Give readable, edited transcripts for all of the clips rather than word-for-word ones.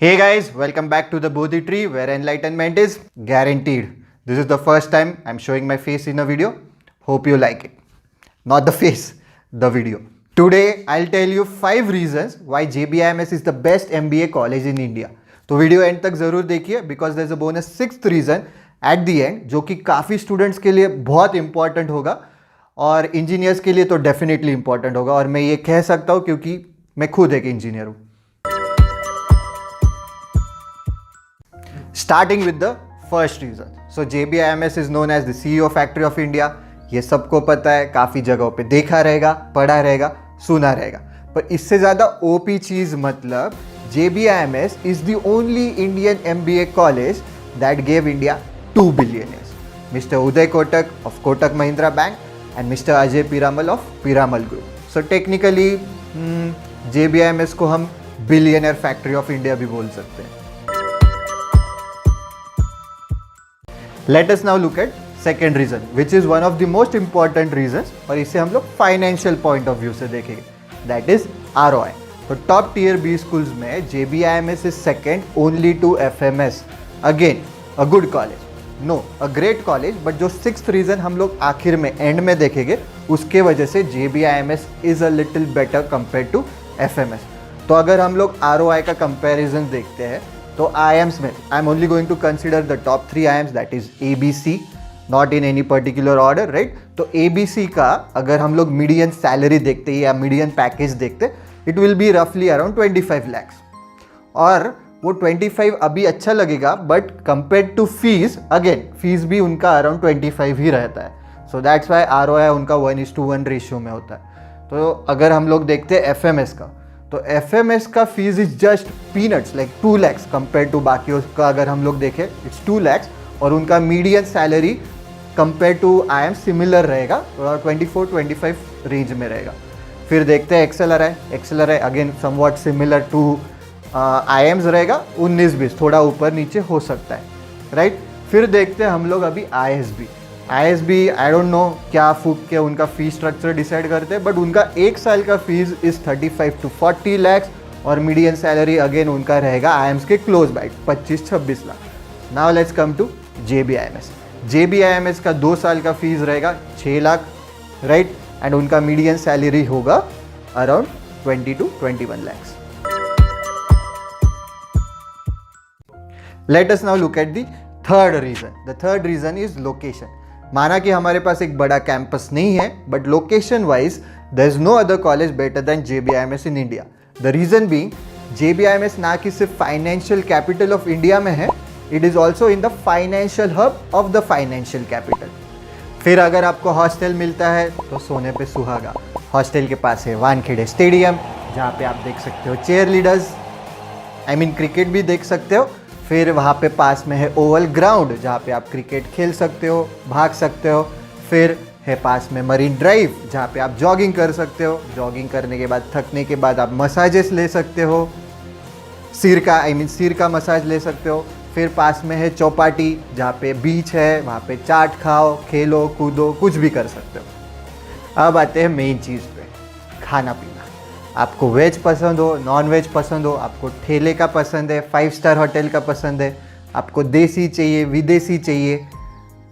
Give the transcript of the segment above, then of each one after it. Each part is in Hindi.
Hey guys, welcome back to the Bodhi Tree where enlightenment is guaranteed. This is the first time I'm showing my face in a video. Hope you like it. Not the face, the video. Today I'll tell you 5 reasons why JBIMS is the best MBA college in India. तो वीडियो एंड तक जरूर देखिए because there is a bonus 6th reason at the end जो कि काफ़ी स्टूडेंट्स के लिए बहुत इंपॉर्टेंट होगा और इंजीनियर्स के लिए तो डेफिनेटली इंपॉर्टेंट होगा और मैं ये कह सकता हूँ क्योंकि मैं खुद एक इंजीनियर हूँ. Starting with the first reason. So JBIMS is known as the CEO factory of India. ये सबको पता है, काफ़ी जगहों पे देखा रहेगा, पढ़ा रहेगा, सुना रहेगा. पर इससे ज़्यादा OP चीज़ मतलब JBIMS is the only Indian MBA college that gave India 2 billionaires. Mr. Uday Kotak of Kotak Mahindra Bank and Mr. Ajay Piramal of Piramal Group. So technically JBIMS को हम billionaire factory of India भी बोल सकते हैं. Let us now look at second reason, which is one of the most important reasons और इसे हम लोग financial point of view से देखेंगे. That is ROI. तो top tier B schools में JBIMS is second only to FMS. Again, a good college. No, a great college, but जो 6th reason हम लोग आखिर में end में देखेंगे उसके वजह से JBIMS is a little better compared to FMS. तो अगर हम लोग ROI का comparison देखते हैं तो IIMs में I'm only going to consider the top 3 IIMs that is ABC, not in any particular order, right. तो ABC का अगर हम लोग मीडियन सैलरी देखते हैं या मीडियन पैकेज देखते इट विल बी रफली अराउंड 25 lakhs. और वो 25 अभी अच्छा लगेगा but compare to fees, again fees भी उनका अराउंड 25 ही रहता है. सो दैट्स वाई ROI उनका 1:1 रेशियो में होता है. तो अगर हम लोग देखते हैं FMS का तो FMS का fees is just peanuts like 2 lakhs compare to बाकी का. अगर हम लोग देखें इट्स 2 lakhs और उनका median salary compare to IIM similar रहेगा, 24-25 रेंज में रहेगा. फिर देखते हैं XLRI again somewhat similar to IIMs रहेगा, 19-20 थोड़ा ऊपर नीचे हो सकता है, राइट. फिर देखते हैं हम लोग अभी ISB आई डोंट नो क्या फूक के उनका फीस स्ट्रक्चर डिसाइड करते हैं बट उनका 1 साल का फीस इज 35 to 40 lakhs और मीडियन सैलरी अगेन उनका रहेगा IIMs के close by 25-26 lakh. Now let's come to JBIMS का 2 साल का फीस रहेगा 6 लाख, राइट. एंड उनका मीडियन सैलरी होगा around 20 to 21 lakhs. Let us now look at the third reason. The third reason is location. माना कि हमारे पास एक बड़ा कैंपस नहीं है but location wise there is no other college better than JBIMS in India. The reason being JBIMS ना कि सिर्फ फाइनेंशियल कैपिटल ऑफ इंडिया में है, it is also in the financial hub of the financial capital. फिर अगर आपको हॉस्टल मिलता है तो सोने पे सुहागा. हॉस्टल के पास है वानखेड़े स्टेडियम जहाँ पे आप देख सकते हो chair leaders, I mean cricket भी देख सकते हो. फिर वहाँ पे पास में है ओवल ग्राउंड जहाँ पे आप क्रिकेट खेल सकते हो, भाग सकते हो. फिर है पास में मरीन ड्राइव जहाँ पे आप जॉगिंग कर सकते हो. जॉगिंग करने के बाद थकने के बाद आप मसाजेस ले सकते हो, सिर का मसाज ले सकते हो. फिर पास में है चौपाटी जहाँ पे बीच है, वहाँ पे चाट खाओ, खेलो कूदो, कुछ भी कर सकते हो. अब आते हैं मेन चीज़ पे, खाना पीना. आपको वेज पसंद हो, नॉन वेज पसंद हो, आपको ठेले का पसंद है, 5 स्टार होटल का पसंद है, आपको देसी चाहिए, विदेशी चाहिए,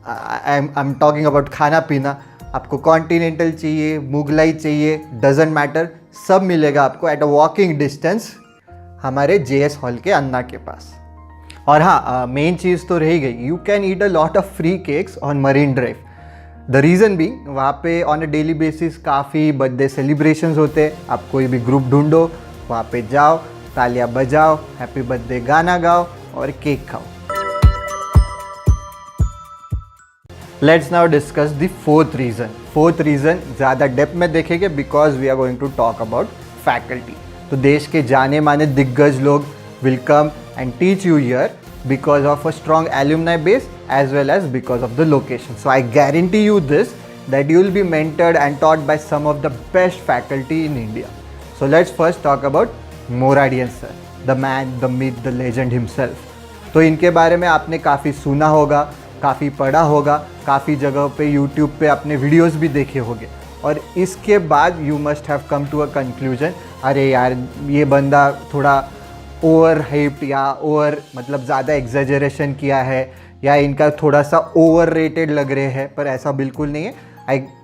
आई एम टॉकिंग अबाउट खाना पीना, आपको कॉन्टिनेंटल चाहिए, मुगलाई चाहिए, डजेंट मैटर, सब मिलेगा आपको एट अ वॉकिंग डिस्टेंस हमारे JS हॉल के अन्ना के पास. और हाँ, मेन चीज़ तो रही गई, you can eat a lot of free cakes on marine drive. The reason भी वहाँ पे ऑन अ डेली बेसिस काफ़ी बर्थडे सेलिब्रेशंस होते हैं. आप कोई भी ग्रुप ढूंढो, वहाँ पे जाओ, तालियां बजाओ, हैप्पी बर्थडे गाना गाओ और केक खाओ. Let's now discuss the fourth reason ज़्यादा डेप्थ में देखेंगे because we are going to talk about faculty. तो देश के जाने माने दिग्गज लोग will come and teach you here because of a strong alumni base as well as because of the location. So I guarantee you this that you will be mentored and taught by some of the best faculty in India. So let's first talk about Moradian sir, the man, the myth, the legend himself. तो इनके बारे में आपने काफ़ी सुना होगा, काफ़ी पढ़ा होगा, काफ़ी जगह पे YouTube पे अपने वीडियोस भी देखे होंगे और इसके बाद you must have come to a conclusion, अरे यार ये बंदा थोड़ा ओवर हाइप्ड या ओवर मतलब ज़्यादा एग्जेजरेशन किया है या इनका थोड़ा सा ओवर रेटेड लग रहे हैं, पर ऐसा बिल्कुल नहीं है।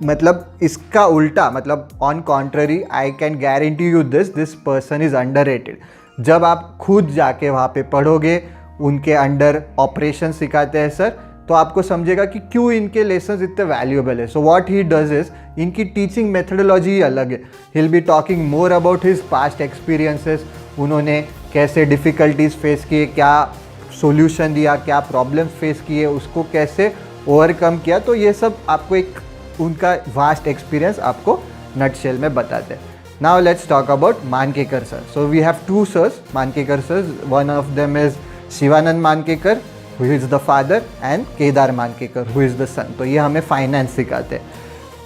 मतलब इसका उल्टा, मतलब on contrary I can guarantee you this person is under rated. जब आप खुद जाके वहाँ पे पढ़ोगे, उनके अंडर ऑपरेशन सिखाते हैं सर, तो आपको समझेगा कि क्यों इनके लेसन्स इतने वैल्यूएबल है। So what he does is, इनकी टीचिंग मेथडोलॉजी ही अलग है। He will be talking more about his past experiences, उन्होंने कैसे डिफ़िकल्टीज फेस किए, क्या सॉल्यूशन दिया, क्या प्रॉब्लम फेस किए, उसको कैसे ओवरकम किया। तो ये सब आपको एक उनका वास्ट एक्सपीरियंस आपको नटशेल में बताते हैं। Now let's talk about Mankekar sir. So we have two sirs, Mankekar sir. One of them is Shivanand Mankekar, who is the father, and Kedar Mankekar, who is the son. तो ये हमें फाइनेंस सिखाते हैं।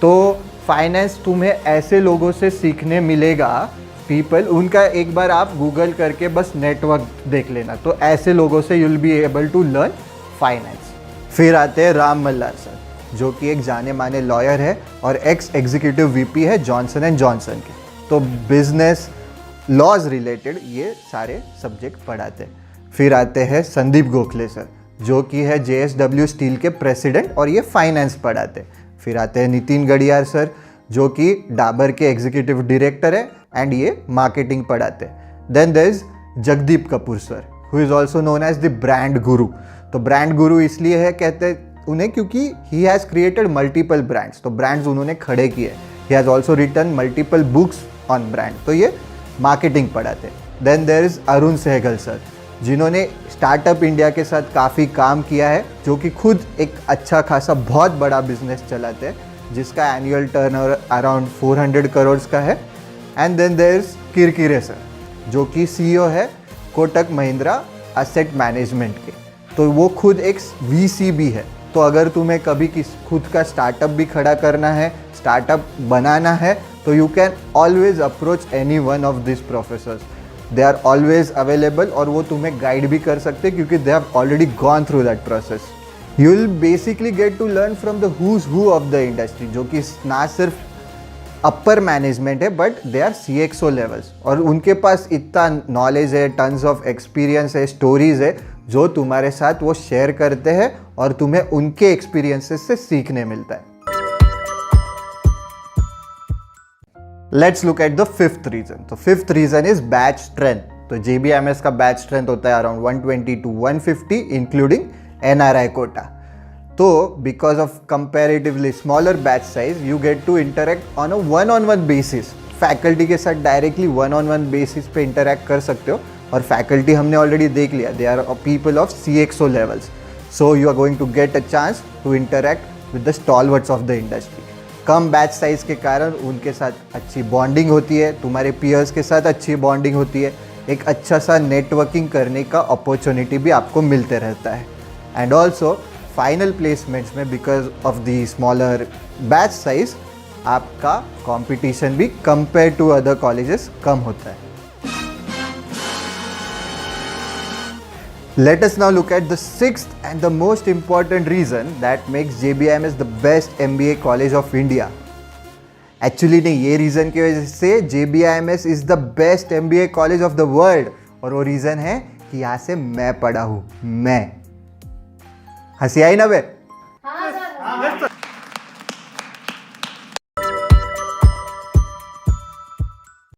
तो फाइनेंस तुम्हें ऐसे लोगों से सीखने मिलेगा, पीपल, उनका एक बार आप गूगल करके बस नेटवर्क देख लेना, तो ऐसे लोगों से you will be able to learn finance. फिर आते हैं राम मल्लार सर, जो कि एक जाने माने लॉयर है और एक्स एग्जीक्यूटिव वीपी है जॉनसन एंड जॉनसन के। तो बिजनेस लॉज रिलेटेड ये सारे सब्जेक्ट पढ़ाते हैं। फिर आते हैं संदीप गोखले सर, जो कि है JSW स्टील के प्रेसिडेंट और ये फाइनेंस पढ़ाते हैं। फिर आते हैं नितिन गडियार सर, जो कि डाबर के एग्जीक्यूटिव डायरेक्टर है एंड ये मार्केटिंग पढ़ाते हैं। Then there is Jagdeep Kapoor sir, who is also known as the brand guru. तो ब्रांड गुरु इसलिए है कहते हैं उन्हें क्योंकि he has created multiple brands, तो ब्रांड्स उन्होंने खड़े किए। He has also written multiple books on brand, तो ये मार्केटिंग पढ़ाते हैं। Then there is Arun Sehgal sir, जिन्होंने स्टार्टअप इंडिया के साथ काफ़ी काम किया है, जो कि खुद एक अच्छा खासा बहुत बड़ा बिजनेस चलाते हैं, जिसका एनुअल टर्नओवर अराउंड 400 करोड़ का है। And then there is Kirkire sir, जो कि CEO है कोटक महिंद्रा एसेट मैनेजमेंट के। तो वो खुद एक VC भी है। तो अगर तुम्हें कभी खुद का स्टार्टअप भी खड़ा करना है, स्टार्टअप बनाना है, तो you can always approach any one of this professors. They are always available और वो तुम्हें गाइड भी कर सकते हैं, क्योंकि they have already gone through that process. You will basically get to learn from the who's who of the industry, जो कि ना सिर्फ अपर मैनेजमेंट है but they are CXO levels, और उनके पास इतना नॉलेज है, टन्स ऑफ एक्सपीरियंस है, स्टोरीज है, जो तुम्हारे साथ वो शेयर करते हैं और तुम्हें उनके एक्सपीरियंसेस से सीखने मिलता है। Let's look at the fifth reason. तो fifth reason is batch strength. तो JBMS का बैच स्ट्रेंथ होता है around 120 to 150 including NRI quota. तो because of comparatively smaller batch size, you get to interact on a one on one basis. Faculty के साथ डायरेक्टली वन-on-one बेसिस पे इंटरेक्ट कर सकते हो, और फैकल्टी हमने ऑलरेडी देख लिया, they are people of CXO levels. So you are going to get a chance to interact with the stalwarts of the industry. कम बैच साइज के कारण उनके साथ अच्छी बॉन्डिंग होती है, तुम्हारे पीयर्स के साथ अच्छी बॉन्डिंग होती है, एक अच्छा सा नेटवर्किंग करने का अपॉर्चुनिटी भी आपको मिलते रहता है। एंड ऑल्सो फाइनल प्लेसमेंट्स में because of the smaller batch size आपका कंपटीशन भी कंपेयर टू अदर कॉलेजेस कम होता है। Let us now look at the sixth and the most important reason that makes JBMS the best MBA college of India. Actually नहीं, ये reason की वजह से JBMS is the best MBA college of the world, और वो reason है कि यहाँ से मैं पढ़ा हूँ। मैं, हंसी आई ना बे?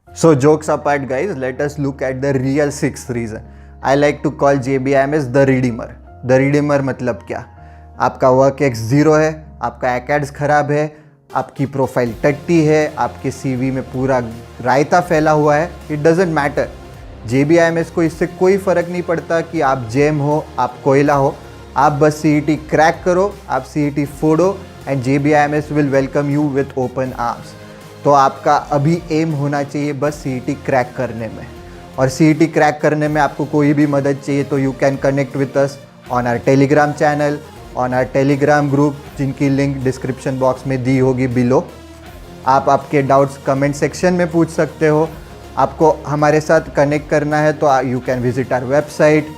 So jokes apart guys, let us look at the real sixth reason. I like to call JBMS the redeemer. The redeemer मतलब क्या? आपका वर्क एक्स 0 है, आपका एकेड्स खराब है, आपकी प्रोफाइल टट्टी है, आपके CV में पूरा रायता फैला हुआ है, इट डजेंट मैटर। JBMS को इससे कोई फ़र्क नहीं पड़ता कि आप जेम हो, आप कोयला हो, आप बस CET क्रैक करो, आप CET फोड़ो, and JBMS will welcome you with open arms. तो आपका अभी एम होना चाहिए बस CET क्रैक करने में, और CET क्रैक करने में आपको कोई भी मदद चाहिए तो you can connect with us on our Telegram channel, on our Telegram group, जिनकी लिंक डिस्क्रिप्शन बॉक्स में दी होगी बिलो। आप आपके डाउट्स कमेंट सेक्शन में पूछ सकते हो। आपको हमारे साथ कनेक्ट करना है तो you can visit our website.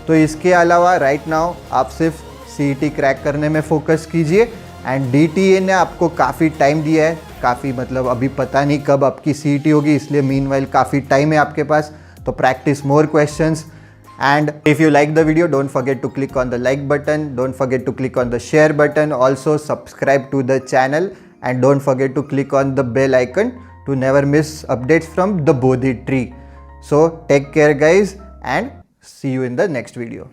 तो इसके अलावा राइट नाउ आप सिर्फ CET क्रैक करने में फोकस कीजिए, एंड DTA ने आपको काफ़ी टाइम दिया है, काफ़ी मतलब अभी पता नहीं कब आपकी CET होगी, इसलिए मीनवाइल काफ़ी टाइम है आपके पास। तो practice more questions. And if you like the video, don't forget to click on the like button, don't forget to click on the share button, also subscribe to the channel, and don't forget to click on the bell icon to never miss updates from the Bodhi tree. So take care guys, and see you in the next video.